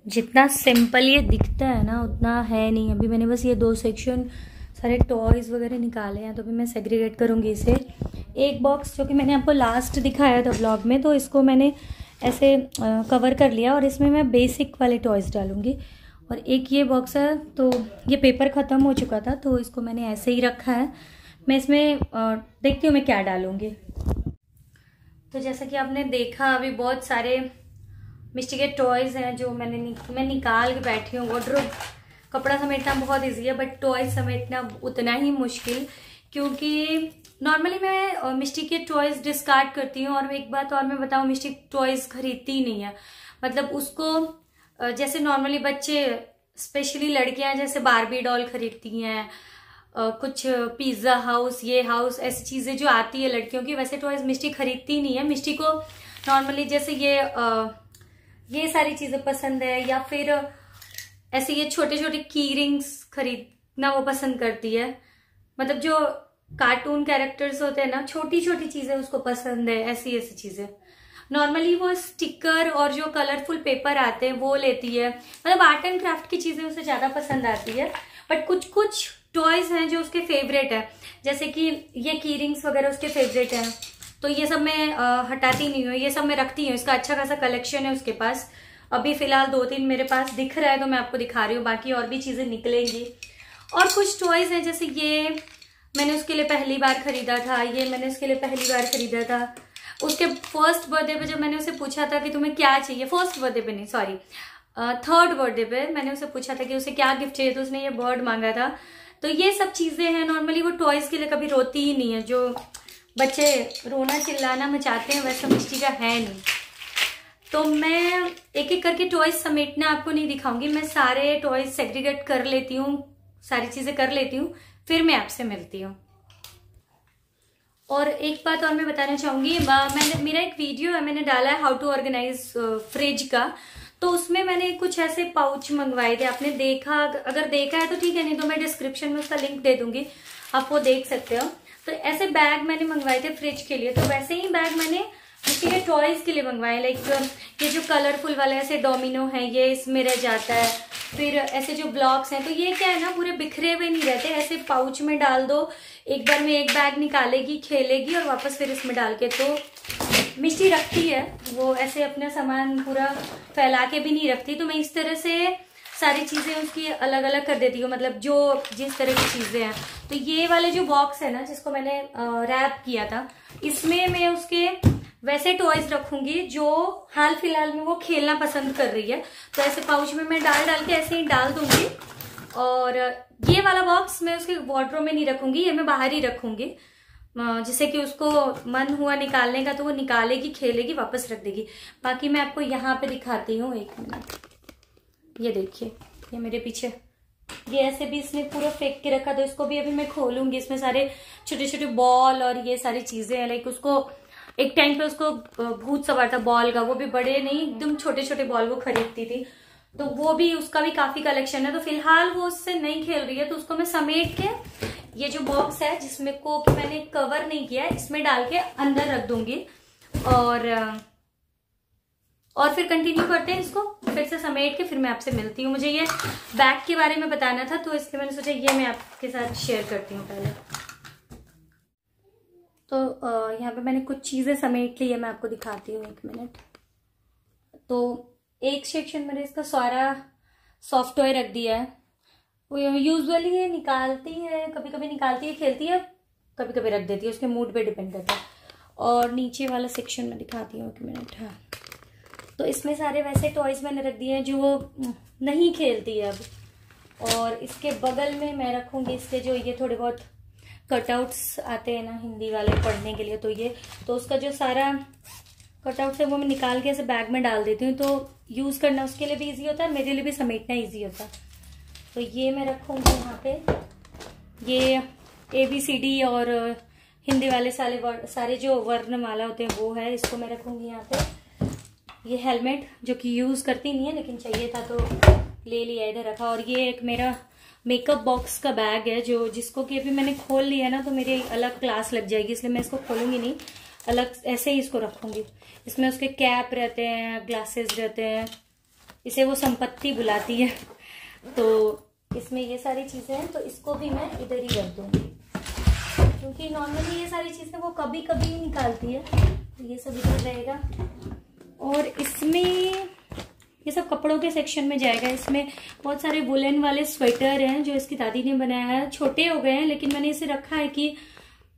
जितना सिंपल ये दिखता है ना उतना है नहीं। अभी मैंने बस ये 2 सेक्शन सारे टॉयज़ वगैरह निकाले हैं, तो अभी मैं सेग्रीगेट करूँगी इसे। एक बॉक्स जो कि मैंने आपको लास्ट दिखाया था व्लॉग में, तो इसको मैंने ऐसे कवर कर लिया और इसमें मैं बेसिक वाले टॉयज़ डालूँगी। और एक ये बॉक्स है, तो ये पेपर ख़त्म हो चुका था तो इसको मैंने ऐसे ही रखा है। मैं इसमें देखती हूँ मैं क्या डालूँगी। तो जैसा कि आपने देखा अभी बहुत सारे मिस्टी के टॉयज़ हैं जो मैं निकाल के बैठी हूँ। वार्डरोब कपड़ा समेटना बहुत इजी है, बट टॉयज़ समेटना उतना ही मुश्किल, क्योंकि नॉर्मली मैं मिस्टी के टॉयज़ डिस्कार्ड करती हूँ। और एक बात और मैं बताऊँ, मिस्टी टॉयज़ खरीदती ही नहीं है। मतलब उसको जैसे नॉर्मली बच्चे, स्पेशली लड़कियां जैसे बारबी डॉल खरीदती हैं, कुछ पिज्ज़ा हाउस, ये हाउस, ऐसी चीज़ें जो आती है लड़कियों की, वैसे टॉयज़ मिस्टी खरीदती नहीं है। मिस्टी को नॉर्मली जैसे ये सारी चीज़ें पसंद है, या फिर ऐसे ये छोटे छोटे की रिंग्स खरीदना वो पसंद करती है। मतलब जो कार्टून कैरेक्टर्स होते हैं ना, छोटी छोटी चीज़ें उसको पसंद है, ऐसी ऐसी चीज़ें। नॉर्मली वो स्टिकर और जो कलरफुल पेपर आते हैं वो लेती है। मतलब आर्ट एंड क्राफ्ट की चीज़ें उसे ज़्यादा पसंद आती है। बट कुछ कुछ टॉयज़ हैं जो उसके फेवरेट है, जैसे कि ये की रिंग्स वगैरह उसके फेवरेट हैं, तो ये सब मैं हटाती नहीं हूँ, ये सब मैं रखती हूँ। इसका अच्छा खासा कलेक्शन है उसके पास। अभी फिलहाल 2-3 मेरे पास दिख रहा है तो मैं आपको दिखा रही हूँ, बाकी और भी चीज़ें निकलेंगी। और कुछ टॉयज़ हैं, जैसे ये मैंने उसके लिए पहली बार खरीदा था, ये मैंने उसके लिए पहली बार खरीदा था। उसके फर्स्ट बर्थडे पे जब मैंने उसे पूछा था कि तुम्हें क्या चाहिए, फर्स्ट बर्थडे पे नहीं, सॉरी, थर्ड बर्थडे पे मैंने उसे पूछा था कि उसे क्या गिफ्ट चाहिए, तो उसने ये बर्ड मांगा था। तो ये सब चीज़ें हैं। नॉर्मली वो टॉयज़ के लिए कभी रोती ही नहीं है। जो बच्चे रोना चिल्लाना मचाते हैं वैसा मिस्टी का है नहीं। तो मैं एक एक करके टॉयज़ समेटना आपको नहीं दिखाऊंगी, मैं सारे टॉयज़ सेग्रीगेट कर लेती हूँ, सारी चीज़ें कर लेती हूँ, फिर मैं आपसे मिलती हूँ। और एक बात और मैं बताना चाहूँगी, मेरा एक वीडियो है, मैंने डाला है हाउ टू ऑर्गेनाइज फ्रिज का, तो उसमें मैंने कुछ ऐसे पाउच मंगवाए थे। आपने देखा, अगर देखा है तो ठीक है, नहीं तो मैं डिस्क्रिप्शन में उसका लिंक दे दूंगी, आप वो देख सकते हो। तो ऐसे बैग मैंने मंगवाए थे फ्रिज के लिए, तो वैसे ही बैग मैंने उसके लिए टॉयज़ के लिए मंगवाए। लाइक ये जो कलरफुल वाला ऐसे डोमिनो है, ये इसमें रह जाता है। फिर ऐसे जो ब्लॉक्स हैं, तो ये क्या है ना, पूरे बिखरे हुए नहीं रहते, ऐसे पाउच में डाल दो, एक बार में एक बैग निकालेगी, खेलेगी और वापस फिर इसमें डाल के। तो मिस्टी रखती है, वो ऐसे अपना सामान पूरा फैला के भी नहीं रखती। तो मैं इस तरह से सारी चीज़ें उसकी अलग अलग कर देती हूँ, मतलब जो जिस तरह की चीज़ें हैं। तो ये वाले जो बॉक्स है ना, जिसको मैंने रैप किया था, इसमें मैं उसके वैसे टॉयज़ रखूंगी जो हाल फिलहाल में वो खेलना पसंद कर रही है। तो ऐसे पाउच में मैं डाल के ऐसे ही डाल दूंगी। और ये वाला बॉक्स मैं उसके वार्डरोब में नहीं रखूंगी, ये मैं बाहर ही रखूंगी, जिससे कि उसको मन हुआ निकालने का तो वो निकालेगी, खेलेगी, वापस रख देगी। बाकी मैं आपको यहाँ पे दिखाती हूँ, एक मिनट। ये देखिए, ये मेरे पीछे ये ऐसे भी इसने पूरा फेंक के रखा, तो इसको भी अभी मैं खोलूंगी। इसमें सारे छोटे छोटे बॉल और ये सारी चीजें हैं। लाइक उसको एक टाइम पे उसको भूत सवार था बॉल का, वो भी बड़े नहीं, एकदम छोटे छोटे बॉल वो खरीदती थी, तो वो भी, उसका भी काफी कलेक्शन है। तो फिलहाल वो उससे नहीं खेल रही है, तो उसको मैं समेट के ये जो बॉक्स है जिसमें को कि मैंने कवर नहीं किया है, इसमें डाल के अंदर रख दूंगी। और फिर कंटिन्यू करते हैं इसको, फिर से समेट के फिर मैं आपसे मिलती हूँ। मुझे ये बैग के बारे में बताना था, तो इसलिए मैंने सोचा ये मैं आपके साथ शेयर करती हूँ पहले। तो यहाँ पे मैंने कुछ चीज़ें समेट ली है, मैं आपको दिखाती हूँ, एक मिनट। तो एक सेक्शन मैंने इसका सारा सॉफ्ट टॉय रख दिया है। वो यूजुअली ये निकालती है, कभी कभी निकालती है, खेलती है, कभी कभी रख देती है, उसके मूड पे डिपेंड करता है। और नीचे वाला सेक्शन में दिखाती हूँ, एक मिनट। हाँ, तो इसमें सारे वैसे टॉयज़ मैंने रख दिए हैं जो वो नहीं खेलती है अब। और इसके बगल में मैं रखूँगी इसके जो ये थोड़े बहुत कटआउट्स आते हैं ना हिंदी वाले पढ़ने के लिए, तो ये, तो उसका जो सारा कटआउट्स है वो मैं निकाल के ऐसे बैग में डाल देती हूँ, तो यूज़ करना उसके लिए भी ईजी होता है, मेरे लिए भी समेटना ईजी होता है। तो ये मैं रखूँगी यहाँ पे। ये ABCD और हिंदी वाले सारे जो वर्णमाला होते हैं वो है, इसको मैं रखूँगी यहाँ पे। ये हेलमेट जो कि यूज़ करती नहीं है लेकिन चाहिए था तो ले लिया, इधर रखा। और ये एक मेरा मेकअप बॉक्स का बैग है जो जिसको कि अभी मैंने खोल लिया ना, तो मेरी अलग क्लास लग जाएगी, इसलिए मैं इसको खोलूंगी नहीं, अलग ऐसे ही इसको रखूंगी। इसमें उसके कैप रहते हैं, ग्लासेस रहते हैं, इसे वो संपत्ति बुलाती है। तो इसमें ये सारी चीज़ें हैं, तो इसको भी मैं इधर ही रख दूँगी, क्योंकि नॉर्मली ये सारी चीज़ें वो कभी कभी निकालती है। तो ये सब इधर रहेगा। और इसमें ये सब कपड़ों के सेक्शन में जाएगा। इसमें बहुत सारे वुलन वाले स्वेटर हैं जो इसकी दादी ने बनाया है। छोटे हो गए हैं, लेकिन मैंने इसे रखा है कि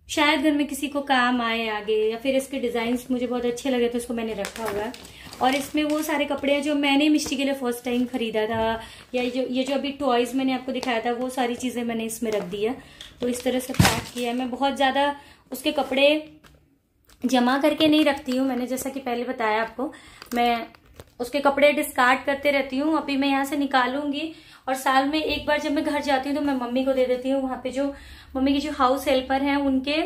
शायद घर में किसी को काम आए आगे, या फिर इसके डिजाइन्स मुझे बहुत अच्छे लगे तो इसको मैंने रखा हुआ है। और इसमें वो सारे कपड़े हैं जो मैंने मिष्टी के लिए फर्स्ट टाइम खरीदा था, या ये जो अभी टॉयज मैंने आपको दिखाया था, वो सारी चीजें मैंने इसमें रख दी है। तो इस तरह से पैक किया है। मैं बहुत ज्यादा उसके कपड़े जमा करके नहीं रखती हूँ। मैंने जैसा कि पहले बताया आपको, मैं उसके कपड़े डिस्कार्ड करते रहती हूँ। अभी मैं यहाँ से निकालूंगी और साल में एक बार जब मैं घर जाती हूँ तो मैं मम्मी को दे देती हूँ। वहां पे जो मम्मी की जो हाउस हेल्पर हैं, उनके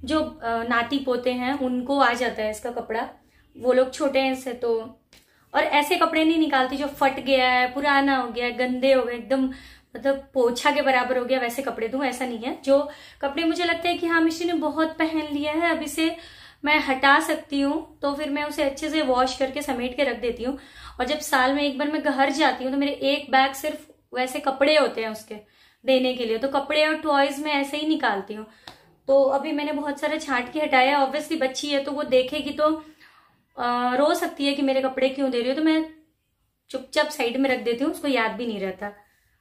जो नाती पोते हैं, उनको आ जाता है इसका कपड़ा। वो लोग छोटे हैं इससे, तो और ऐसे कपड़े नहीं निकालती जो फट गया है, पुराना हो गया है, गंदे हो गए, एकदम मतलब पोछा के बराबर हो गया, वैसे कपड़े दूं। ऐसा नहीं है। जो कपड़े मुझे लगता है कि हाँ मिष्टी ने बहुत पहन लिया है, अब इसे मैं हटा सकती हूँ, तो फिर मैं उसे अच्छे से वॉश करके समेट के रख देती हूँ। और जब साल में एक बार मैं घर जाती हूँ तो मेरे एक बैग सिर्फ वैसे कपड़े होते हैं उसके देने के लिए। तो कपड़े और टॉयज मैं ऐसे ही निकालती हूँ। तो अभी मैंने बहुत सारा छांट के हटाया। ऑब्वियसली बच्ची है तो वो देखेगी तो रो सकती है कि मेरे कपड़े क्यों दे रही हो, तो मैं चुपचाप साइड में रख देती हूँ, उसको याद भी नहीं रहता।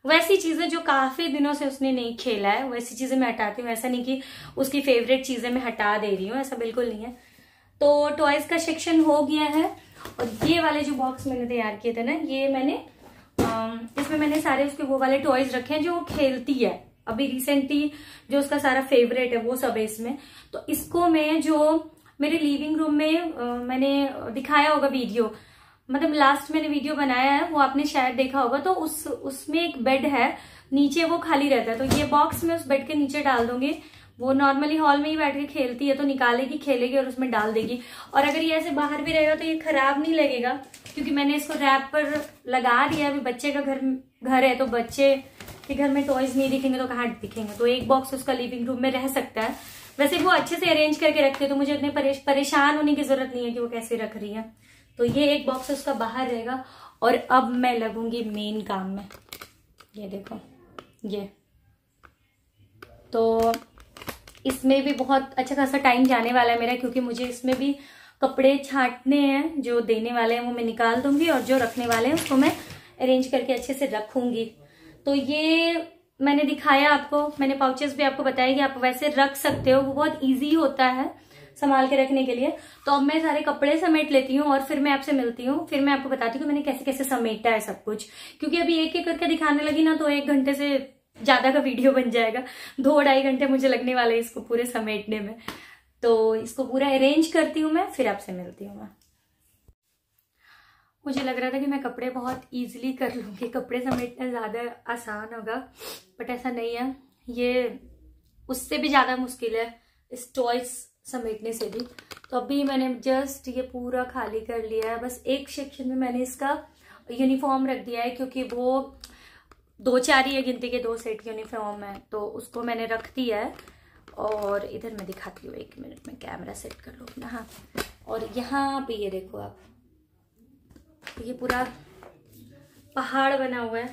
वैसी चीजें जो काफी दिनों से उसने नहीं खेला है, वैसी चीजें मैं हटाती हूँ। ऐसा नहीं कि उसकी फेवरेट चीजें मैं हटा दे रही हूँ, ऐसा बिल्कुल नहीं है। तो टॉयज का सेक्शन हो गया है। और ये वाले जो बॉक्स मैंने तैयार किए थे ना, ये मैंने इसमें मैंने सारे उसके वो वाले टॉयज रखे हैं जो वो खेलती है। अभी रिसेंटली जो उसका सारा फेवरेट है वो सब है इसमें। तो इसको मैं जो मेरे लिविंग रूम में मैंने दिखाया होगा वीडियो, मतलब लास्ट मैंने वीडियो बनाया है, वो आपने शायद देखा होगा। तो उसमें एक बेड है, नीचे वो खाली रहता है। तो ये बॉक्स मैं उस बेड के नीचे डाल दूंगी। वो नॉर्मली हॉल में ही बैठ के खेलती है, तो निकालेगी, खेलेगी और उसमें डाल देगी। और अगर ये ऐसे बाहर भी रहेगा तो ये खराब नहीं लगेगा, क्योंकि मैंने इसको रैप पर लगा दिया। अभी बच्चे का घर है, तो बच्चे के घर में टॉयज नहीं दिखेंगे तो कहाँ दिखेंगे। तो एक बॉक्स उसका लिविंग रूम में रह सकता है। वैसे वो अच्छे से अरेंज करके रखते हैं, तो मुझे उतने परेशान होने की जरूरत नहीं है कि वो कैसे रख रही है। तो ये एक बॉक्स उसका बाहर रहेगा। और अब मैं लगूंगी मेन काम में। ये देखो, ये तो इसमें भी बहुत अच्छा खासा टाइम जाने वाला है मेरा, क्योंकि मुझे इसमें भी कपड़े छांटने हैं। जो देने वाले हैं वो मैं निकाल दूंगी, और जो रखने वाले हैं उसको मैं अरेंज करके अच्छे से रखूंगी। तो ये मैंने दिखाया आपको, मैंने पाउचेस भी आपको बताया कि आप वैसे रख सकते हो, वो बहुत इजी होता है संभाल के रखने के लिए। तो अब मैं सारे कपड़े समेट लेती हूँ और फिर मैं आपसे मिलती हूँ। फिर मैं आपको बताती हूँ कि मैंने कैसे कैसे समेटा है सब कुछ, क्योंकि अभी एक एक करके दिखाने लगी ना तो 1 घंटे से ज्यादा का वीडियो बन जाएगा। 2-2.5 घंटे मुझे लगने वाले इसको पूरे समेटने में। तो इसको पूरा अरेंज करती हूँ मैं, फिर आपसे मिलती हूँ मैं। मुझे लग रहा था कि मैं कपड़े बहुत इजीली कर लूँगी, कपड़े समेटना ज़्यादा आसान होगा, बट ऐसा नहीं है। ये उससे भी ज़्यादा मुश्किल है, इस टॉयज समेटने से भी। तो अभी मैंने जस्ट ये पूरा खाली कर लिया है। बस एक सेक्शन में मैंने इसका यूनिफॉर्म रख दिया है, क्योंकि वो 2-4 ही है गिनती के 2 सेट यूनिफॉर्म है, तो उसको मैंने रख दिया है। और इधर मैं दिखाती हूँ, 1 मिनट में कैमरा सेट कर लो अपना। हाँ, और यहाँ पे ये देखो आप, ये पूरा पहाड़ बना हुआ है।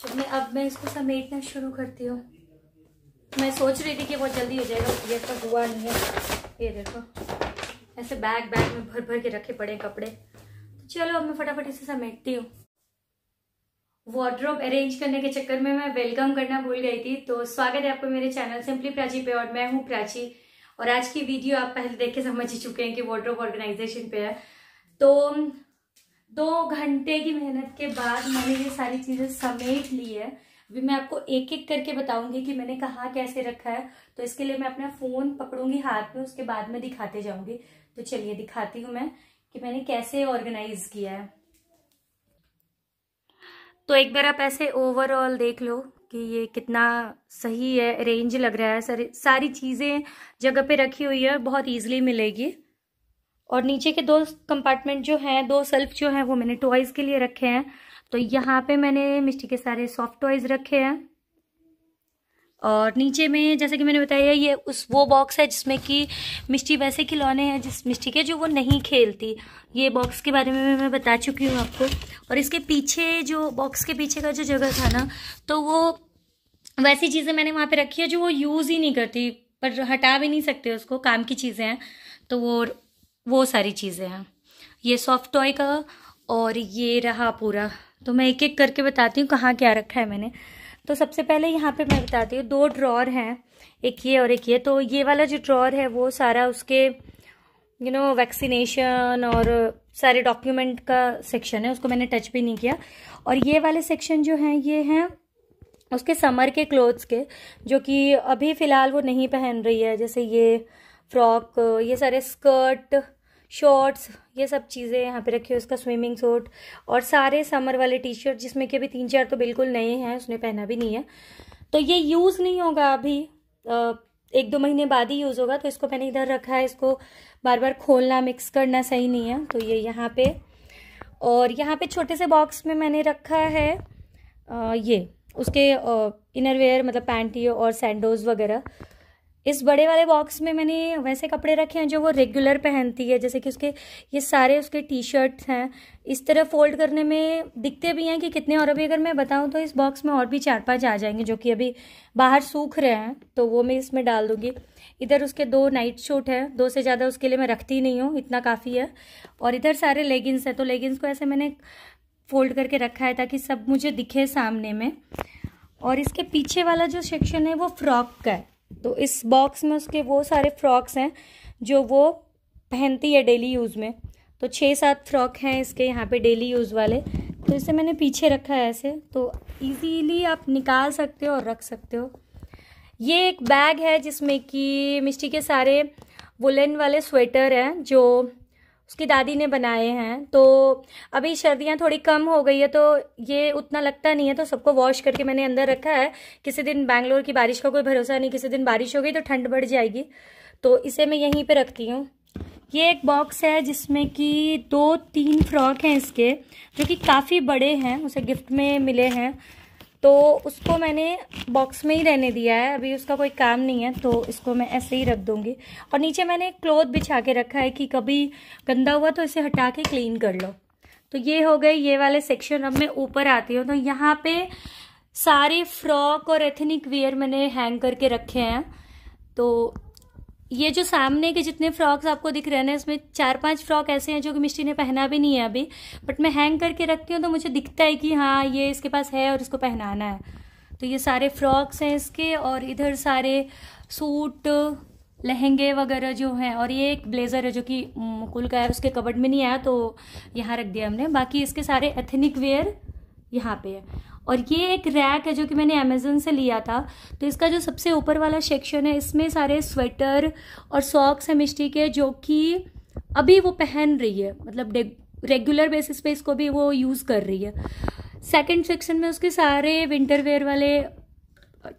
तो अब मैं इसको समेटना शुरू करती हूँ। मैं सोच रही थी कि बहुत जल्दी हो जाएगा, ये तो हुआ नहीं है। ये देखो, ऐसे बैग में भर भर के रखे पड़े कपड़े। तो चलो अब मैं फटाफट इसे समेटती हूँ। वार्डरोब अरेंज करने के चक्कर में मैं वेलकम करना भूल गई थी। तो स्वागत है आपको मेरे चैनल सिंपली प्राची पे, और मैं हूँ प्राची। और आज की वीडियो आप पहले देख के समझ ही चुके हैं कि वार्डरोब ऑर्गेनाइजेशन पे है। तो 2 घंटे की मेहनत के बाद मैंने ये सारी चीजें समेट ली है। अभी मैं आपको एक एक करके बताऊंगी कि मैंने कहाँ कैसे रखा है। तो इसके लिए मैं अपना फोन पकड़ूंगी हाथ में, उसके बाद में दिखाते जाऊंगी। तो चलिए दिखाती हूँ मैं कि मैंने कैसे ऑर्गेनाइज किया है। तो एक बार आप ऐसे ओवरऑल देख लो कि ये कितना सही है, अरेंज लग रहा है। सारी चीजें जगह पे रखी हुई है, बहुत ईजिली मिलेगी। और नीचे के 2 कंपार्टमेंट जो हैं, 2 शेल्फ जो हैं, वो मैंने टॉयज के लिए रखे हैं। तो यहाँ पे मैंने मिष्टी के सारे सॉफ्ट टॉयज रखे हैं। और नीचे में जैसे कि मैंने बताया ये वो बॉक्स है जिसमें कि मिष्टी वैसे खिलौने हैं जिस मिष्टी के जो वो नहीं खेलती। ये बॉक्स के बारे में मैं बता चुकी हूँ आपको। और इसके पीछे जो बॉक्स के पीछे का जो जगह था ना, तो वो वैसी चीज़ें मैंने वहाँ पे रखी है जो वो यूज़ ही नहीं करती, पर हटा भी नहीं सकते उसको, काम की चीज़ें हैं। तो वो सारी चीज़ें हैं। ये सॉफ्ट टॉय का और ये रहा पूरा। तो मैं एक एक करके बताती हूँ कहाँ क्या रखा है मैंने। तो सबसे पहले यहाँ पे मैं बताती हूँ, 2 ड्रॉर हैं, एक ये और एक ये। तो ये वाला जो ड्रॉर है वो सारा उसके वैक्सीनेशन और सारे डॉक्यूमेंट का सेक्शन है, उसको मैंने टच भी नहीं किया। और ये वाले सेक्शन जो हैं ये हैं उसके समर के क्लोथ्स के, जो कि अभी फ़िलहाल वो नहीं पहन रही है, जैसे ये फ्रॉक, ये सारे स्कर्ट, शॉर्ट्स, ये सब चीज़ें यहाँ पे रखी है। उसका स्विमिंग सूट और सारे समर वाले टी शर्ट, जिसमें कि अभी 3-4 तो बिल्कुल नए हैं, उसने पहना भी नहीं है। तो ये यूज़ नहीं होगा अभी, 1-2 महीने बाद ही यूज़ होगा। तो इसको मैंने इधर रखा है, इसको बार बार खोलना मिक्स करना सही नहीं है, तो ये यहाँ पे। और यहाँ पे छोटे से बॉक्स में मैंने रखा है ये उसके इनरवेयर, मतलब पैंटी और सैंडोज वगैरह। इस बड़े वाले बॉक्स में मैंने वैसे कपड़े रखे हैं जो वो रेगुलर पहनती है, जैसे कि उसके ये सारे उसके टी शर्ट्स हैं। इस तरह फोल्ड करने में दिखते भी हैं कि कितने, और अभी अगर मैं बताऊं तो इस बॉक्स में और भी 4-5 आ जाएंगे जो कि अभी बाहर सूख रहे हैं, तो वो मैं इसमें डाल दूंगी। इधर उसके 2 नाइट सूट है, 2 से ज़्यादा उसके लिए मैं रखती नहीं हूँ, इतना काफ़ी है। और इधर सारे लेगिंग्स है, तो लेगिंग्स को ऐसे मैंने फोल्ड करके रखा है ताकि सब मुझे दिखे सामने में। और इसके पीछे वाला जो सेक्शन है वो फ्रॉक का है, तो इस बॉक्स में उसके वो सारे फ्रॉक्स हैं जो वो पहनती है डेली यूज़ में। तो 6-7 फ्रॉक हैं इसके यहाँ पे डेली यूज़ वाले, तो इसे मैंने पीछे रखा है ऐसे, तो इजीली आप निकाल सकते हो और रख सकते हो। ये एक बैग है जिसमें कि मिष्टी के सारे वुलन वाले स्वेटर हैं जो उसकी दादी ने बनाए हैं। तो अभी सर्दियाँ थोड़ी कम हो गई है तो ये उतना लगता नहीं है, तो सबको वॉश करके मैंने अंदर रखा है। किसी दिन बैंगलोर की बारिश का कोई भरोसा नहीं, किसी दिन बारिश हो गई तो ठंड बढ़ जाएगी, तो इसे मैं यहीं पे रखती हूँ। ये एक बॉक्स है जिसमें कि 2-3 फ्रॉक हैं इसके, जो कि काफ़ी बड़े हैं, उसे गिफ्ट में मिले हैं, तो उसको मैंने बॉक्स में ही रहने दिया है, अभी उसका कोई काम नहीं है, तो इसको मैं ऐसे ही रख दूंगी। और नीचे मैंने क्लॉथ बिछा के रखा है कि कभी गंदा हुआ तो इसे हटा के क्लीन कर लो। तो ये हो गए ये वाले सेक्शन। अब मैं ऊपर आती हूँ, तो यहाँ पे सारे फ्रॉक और एथनिक वेयर मैंने हैंग करके रखे हैं। तो ये जो सामने के जितने फ्रॉक्स आपको दिख रहे हैं ना, इसमें 4-5 फ्रॉक ऐसे हैं जो कि मिष्टी ने पहना भी नहीं है अभी, बट मैं हैंग करके रखती हूँ तो मुझे दिखता है कि हाँ ये इसके पास है और इसको पहनाना है। तो ये सारे फ्रॉक्स हैं इसके, और इधर सारे सूट, लहंगे वगैरह जो हैं, और ये एक ब्लेज़र है जो कि मुकुल का है, उसके कबर्ड में नहीं आया तो यहाँ रख दिया हमने। बाकी इसके सारे एथनिक वेयर यहाँ पे है। और ये एक रैक है जो कि मैंने अमेज़न से लिया था, तो इसका जो सबसे ऊपर वाला सेक्शन है इसमें सारे स्वेटर और सॉक्स हैं मिष्टी के, जो कि अभी वो पहन रही है, मतलब रेगुलर बेसिस पे इसको भी वो यूज़ कर रही है। सेकंड सेक्शन में उसके सारे विंटर वेयर वाले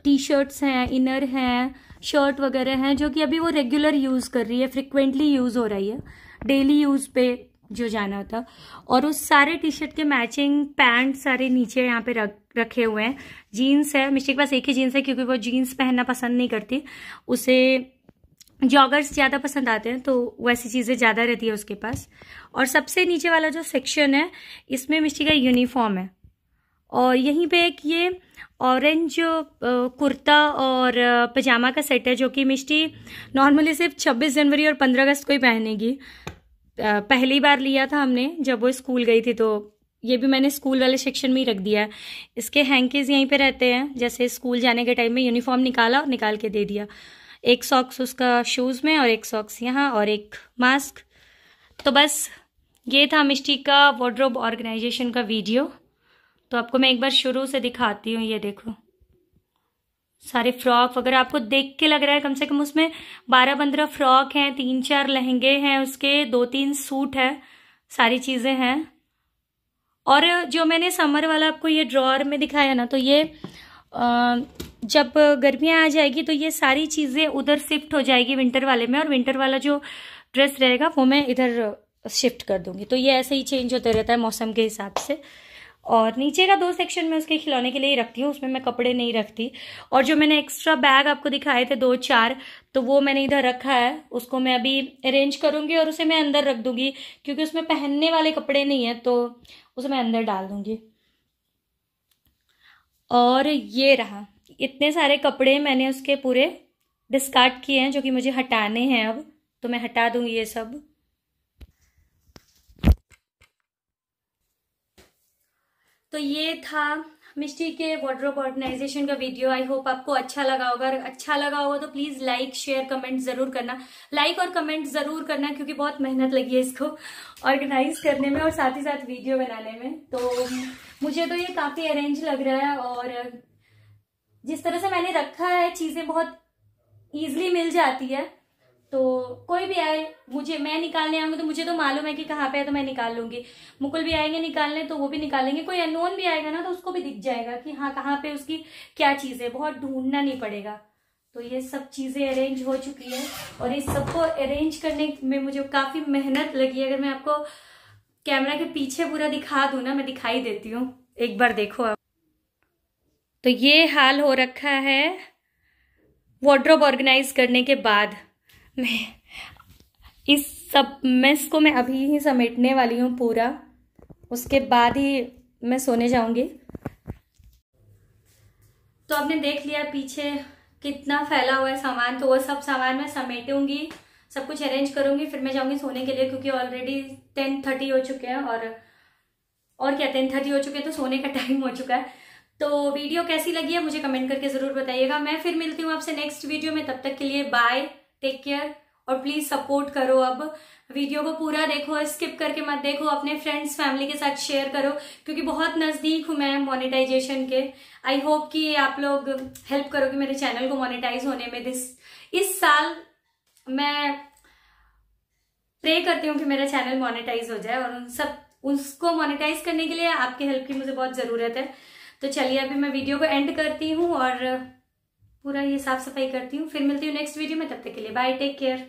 टी शर्ट्स हैं, इनर हैं, शर्ट वगैरह हैं, जो कि अभी वो रेगुलर यूज़ कर रही है, फ्रिक्वेंटली यूज़ हो रही है, डेली यूज़ पे जो जाना होता। और उस सारे टी शर्ट के मैचिंग पैंट सारे नीचे यहाँ पे रखे हुए हैं। जीन्स है, मिष्टी के पास एक ही जीन्स है क्योंकि वो जीन्स पहनना पसंद नहीं करती, उसे जॉगर्स ज़्यादा पसंद आते हैं, तो वैसी चीज़ें ज़्यादा रहती है उसके पास। और सबसे नीचे वाला जो सेक्शन है इसमें मिष्टी का यूनिफॉर्म है, और यहीं पे एक ये ऑरेंज कुर्ता और पजामा का सेट है जो कि मिष्टी नॉर्मली सिर्फ 26 जनवरी और 15 अगस्त को ही पहनेगी। पहली बार लिया था हमने जब वो स्कूल गई थी, तो ये भी मैंने स्कूल वाले सेक्शन में ही रख दिया है। इसके हैंकीज यहीं पे रहते हैं, जैसे स्कूल जाने के टाइम में यूनिफॉर्म निकाला और निकाल के दे दिया। एक सॉक्स उसका शूज़ में और एक सॉक्स यहाँ और एक मास्क। तो बस ये था मिष्टी का वार्डरोब ऑर्गेनाइजेशन का वीडियो। तो आपको मैं एक बार शुरू से दिखाती हूँ। ये देखो सारे फ्रॉक वगैरह, आपको देख के लग रहा है कम से कम उसमें 12-15 फ्रॉक हैं, 3-4 लहंगे हैं उसके, 2-3 सूट है, सारी चीज़ें हैं। और जो मैंने समर वाला आपको ये ड्रॉअर में दिखाया ना, तो ये जब गर्मियाँ आ जाएगी तो ये सारी चीज़ें उधर शिफ्ट हो जाएगी विंटर वाले में, और विंटर वाला जो ड्रेस रहेगा वो मैं इधर शिफ्ट कर दूंगी। तो ये ऐसे ही चेंज होते रहता है मौसम के हिसाब से। और नीचे का 2 सेक्शन में उसके खिलौने के लिए ही रखती हूँ, उसमें मैं कपड़े नहीं रखती। और जो मैंने एक्स्ट्रा बैग आपको दिखाए थे 2-4, तो वो मैंने इधर रखा है, उसको मैं अभी अरेंज करूँगी और उसे मैं अंदर रख दूँगी, क्योंकि उसमें पहनने वाले कपड़े नहीं है तो उसे मैं अंदर डाल दूँगी। और ये रहा, इतने सारे कपड़े मैंने उसके पूरे डिस्कार्ड किए हैं जो कि मुझे हटाने हैं अब, तो मैं हटा दूँगी ये सब। तो ये था मिष्टी के वार्डरोब ऑर्गेनाइजेशन का वीडियो। आई होप आपको अच्छा लगा होगा। अगर अच्छा लगा होगा तो प्लीज़ लाइक शेयर कमेंट ज़रूर करना, लाइक और कमेंट ज़रूर करना, क्योंकि बहुत मेहनत लगी है इसको ऑर्गेनाइज करने में और साथ ही साथ वीडियो बनाने में। तो मुझे तो ये काफ़ी अरेंज लग रहा है, और जिस तरह से मैंने रखा है चीज़ें बहुत ईजिली मिल जाती है। तो कोई भी आए, मैं निकालने आऊंगी तो मुझे तो मालूम है कि कहाँ पे है, तो मैं निकाल लूंगी। मुकुल भी आएंगे निकालने तो वो भी निकालेंगे। कोई अननोन भी आएगा ना तो उसको भी दिख जाएगा कि हाँ कहाँ पे उसकी क्या चीज़ है, बहुत ढूंढना नहीं पड़ेगा। तो ये सब चीज़ें अरेंज हो चुकी है, और इस सबको अरेंज करने में मुझे काफ़ी मेहनत लगी। अगर मैं आपको कैमरा के पीछे पूरा दिखा दूँ ना, मैं दिखाई देती हूँ, एक बार देखो आप। तो ये हाल हो रखा है वार्डरोब ऑर्गेनाइज करने के बाद। मैं इस सब मेस को मैं अभी ही समेटने वाली हूँ पूरा, उसके बाद ही मैं सोने जाऊंगी। तो आपने देख लिया पीछे कितना फैला हुआ है सामान, तो वो सब सामान मैं समेटूंगी, सब कुछ अरेंज करूंगी, फिर मैं जाऊंगी सोने के लिए, क्योंकि ऑलरेडी 10:30 हो चुके हैं। और क्या 10:30 हो चुके हैं, तो सोने का टाइम हो चुका है। तो वीडियो कैसी लगी है मुझे कमेंट करके जरूर बताइएगा। मैं फिर मिलती हूँ आपसे नेक्स्ट वीडियो में, तब तक के लिए बाय, टेक केयर, और प्लीज सपोर्ट करो। अब वीडियो को पूरा देखो, स्किप करके मत देखो, अपने फ्रेंड्स फैमिली के साथ शेयर करो, क्योंकि बहुत नजदीक हूं मैं मोनेटाइजेशन के। आई होप कि आप लोग हेल्प करोगे मेरे चैनल को मोनेटाइज होने में। इस साल मैं प्रे करती हूँ कि मेरा चैनल मोनेटाइज हो जाए, और उसको मोनेटाइज करने के लिए आपकी हेल्प की मुझे बहुत जरूरत है। तो चलिए अभी मैं वीडियो को एंड करती हूँ और पूरा ये साफ सफाई करती हूँ, फिर मिलती हूँ नेक्स्ट वीडियो में। तब तक के लिए बाय, टेक केयर।